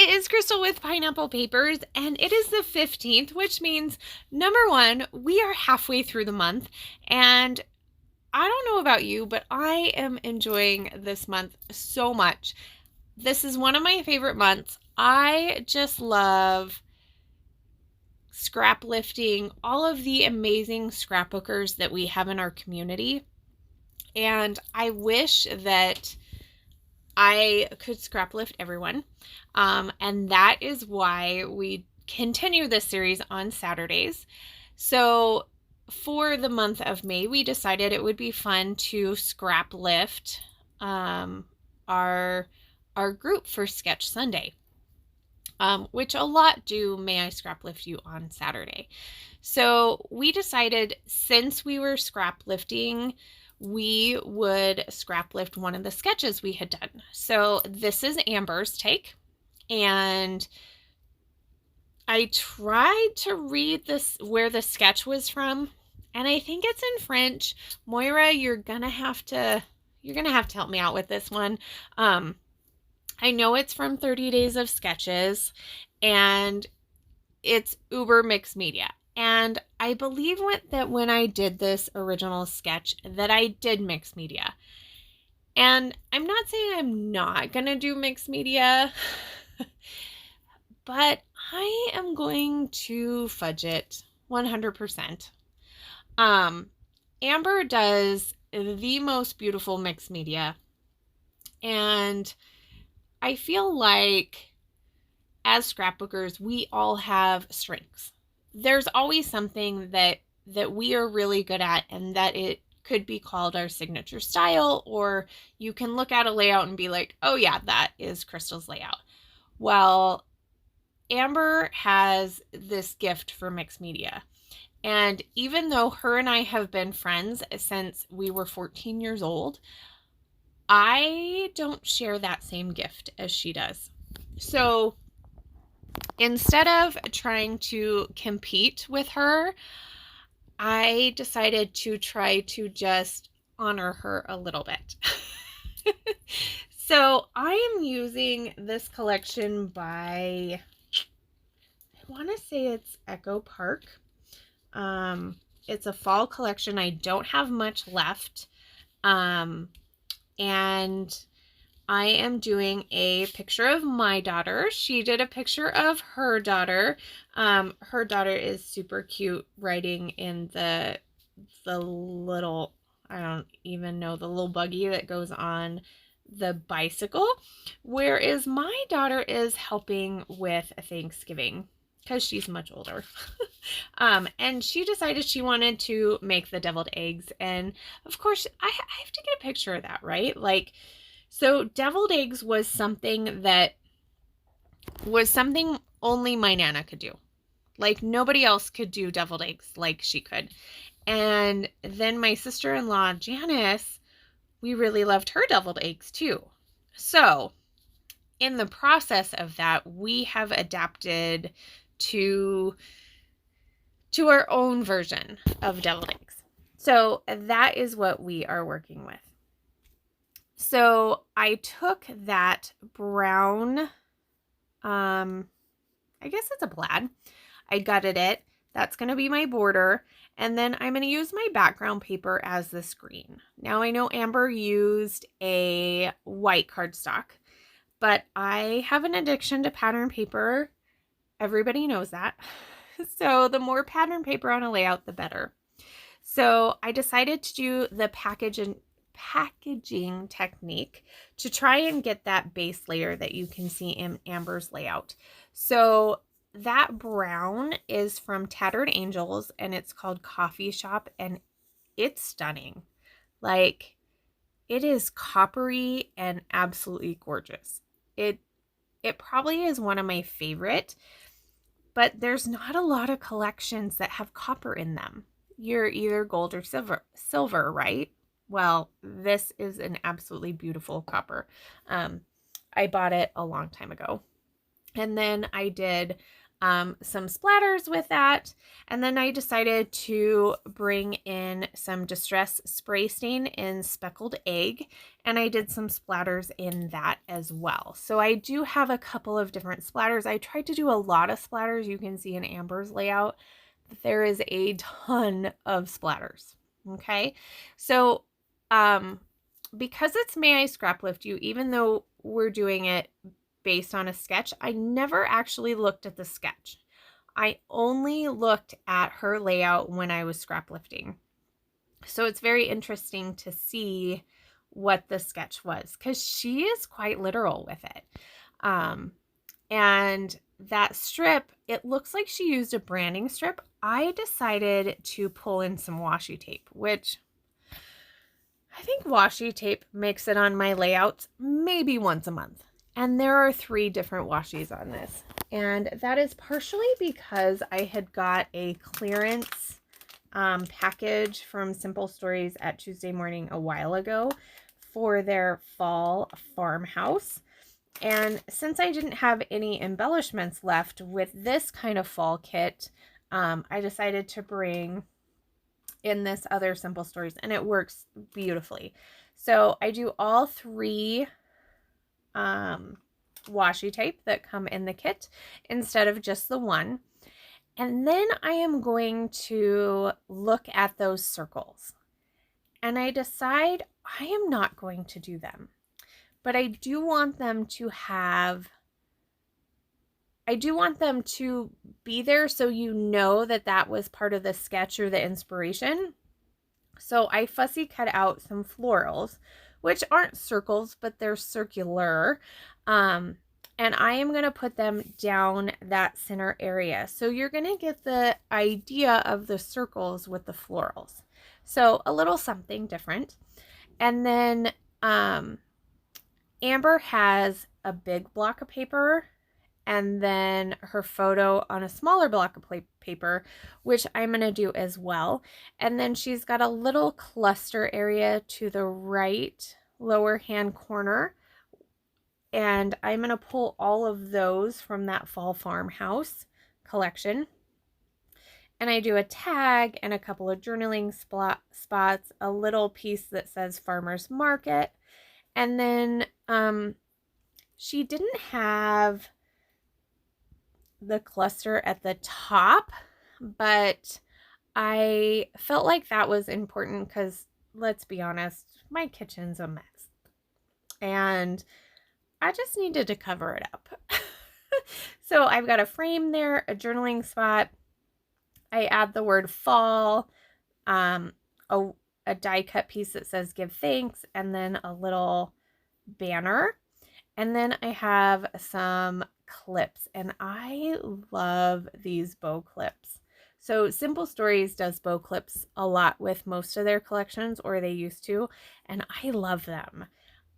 it is Crystal with Pineapple Papers, and it is the 15th, which means, number one, we are halfway through the month, and I don't know about you, but I am enjoying this month so much. This is one of my favorite months. I just love scrap lifting all of the amazing scrapbookers that we have in our community, and I wish that I could scrap lift everyone. And that is why we continue this series on Saturdays. So for the month of May, we decided it would be fun to scrap lift our group for Sketch Sunday, which a lot do May I Scrap Lift You on Saturday. So we decided, since we were scrap lifting, we would scrap lift one of the sketches we had done. So this is Amber's take, and I tried to read this where the sketch was from, and I think it's in French. Moira, you're gonna have to help me out with this one. I know it's from 30 Days of Sketches, and it's uber mixed media. And I believe that when I did this original sketch that I did mixed media. And I'm not saying I'm not going to do mixed media, but I am going to fudge it 100%. Amber does the most beautiful mixed media. And I feel like as scrapbookers, we all have strengths. There's always something that we are really good at, and that it could be called our signature style, or you can look at a layout and be like, oh yeah, that is Crystal's layout. Well, Amber has this gift for mixed media. And even though her and I have been friends since we were 14 years old, I don't share that same gift as she does. So instead of trying to compete with her, I decided to try to just honor her a little bit. So I am using this collection by, I want to say it's Echo Park. It's a fall collection. I don't have much left. And I am doing a picture of my daughter. She did a picture of her daughter. Her daughter is super cute riding in the little, I don't even know, the little buggy that goes on the bicycle, whereas my daughter is helping with Thanksgiving because she's much older. And she decided she wanted to make the deviled eggs. And of course, I have to get a picture of that, right? Like, so deviled eggs was something only my Nana could do. Like, nobody else could do deviled eggs like she could. And then my sister-in-law, Janice, we really loved her deviled eggs too. So in the process of that, we have adapted to our own version of deviled eggs. So that is what we are working with. So I took that brown, I guess it's a plaid. I gutted it. That's going to be my border. And then I'm going to use my background paper as the screen. Now I know Amber used a white cardstock, but I have an addiction to pattern paper. Everybody knows that. So the more pattern paper on a layout, the better. So I decided to do the packaging technique to try and get that base layer that you can see in Amber's layout. So that brown is from Tattered Angels, and it's called Coffee Shop, and it's stunning. Like, it is coppery and absolutely gorgeous. It probably is one of my favorite, but there's not a lot of collections that have copper in them. You're either gold or silver, right? Well, this is an absolutely beautiful copper. I bought it a long time ago. And then I did some splatters with that. And then I decided to bring in some Distress Spray Stain in Speckled Egg, and I did some splatters in that as well. So I do have a couple of different splatters. I tried to do a lot of splatters. You can see in Amber's layout, there is a ton of splatters. Okay, so because it's May I Scraplift You, even though we're doing it based on a sketch, I never actually looked at the sketch. I only looked at her layout when I was scrap lifting. So it's very interesting to see what the sketch was, because she is quite literal with it. And that strip, it looks like she used a branding strip. I decided to pull in some washi tape, which I think washi tape makes it on my layouts maybe once a month. And there are 3 different washies on this. And that is partially because I had got a clearance package from Simple Stories at Tuesday Morning a while ago for their fall farmhouse. And since I didn't have any embellishments left with this kind of fall kit, I decided to bring in this other Simple Stories, and it works beautifully. So I do all 3 washi tape that come in the kit instead of just the one. And then I am going to look at those circles, and I decide I am not going to do them, but I do want them to be there so you know that that was part of the sketch or the inspiration. So I fussy cut out some florals, which aren't circles, but they're circular. And I am going to put them down that center area. So you're going to get the idea of the circles with the florals. So a little something different. And then Amber has a big block of paper, and then her photo on a smaller block of paper, which I'm going to do as well. And then she's got a little cluster area to the right lower hand corner. And I'm going to pull all of those from that fall farmhouse collection. And I do a tag and a couple of journaling spots, a little piece that says Farmer's Market. And then she didn't have the cluster at the top, but I felt like that was important because, let's be honest, my kitchen's a mess and I just needed to cover it up. So I've got a frame there, a journaling spot. I add the word fall, a die cut piece that says give thanks, and then a little banner. And then I have some clips, and I love these bow clips. So Simple Stories does bow clips a lot with most of their collections, or they used to, and I love them.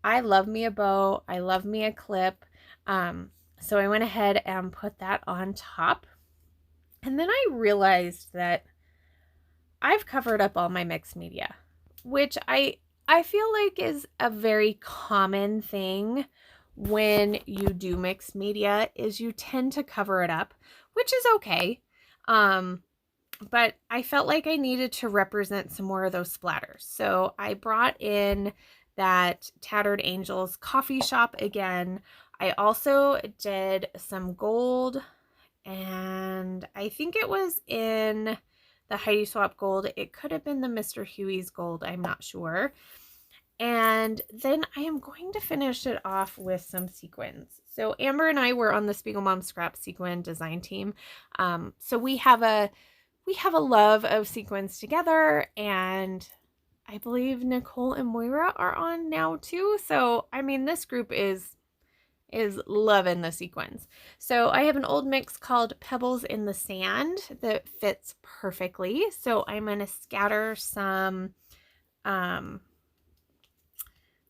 I love me a bow. I love me a clip. So I went ahead and put that on top. And then I realized that I've covered up all my mixed media, which I feel like is a very common thing when you do mixed media, is you tend to cover it up, which is okay. But I felt like I needed to represent some more of those splatters. So I brought in that Tattered Angels coffee shop again. I also did some gold, and I think it was in the Heidi Swap gold. It could have been the Mr. Huey's gold, I'm not sure. And then I am going to finish it off with some sequins. So Amber and I were on the Spiegel Mom Scrap sequin design team. So we have a love of sequins together, and I believe Nicole and Moira are on now too. So I mean, this group is loving the sequins. So I have an old mix called Pebbles in the Sand that fits perfectly. So I'm going to scatter some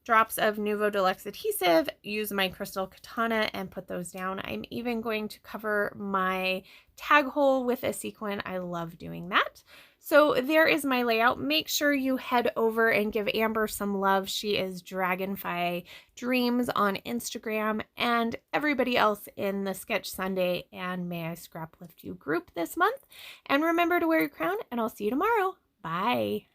drops of Nuvo Deluxe adhesive, use my crystal katana and put those down. I'm even going to cover my tag hole with a sequin. I love doing that. So there is my layout. Make sure you head over and give Amber some love. She is Dragonfly Dreams on Instagram, and everybody else in the Sketch Sunday and May I Scraplift You group this month. And remember to wear your crown, and I'll see you tomorrow. Bye.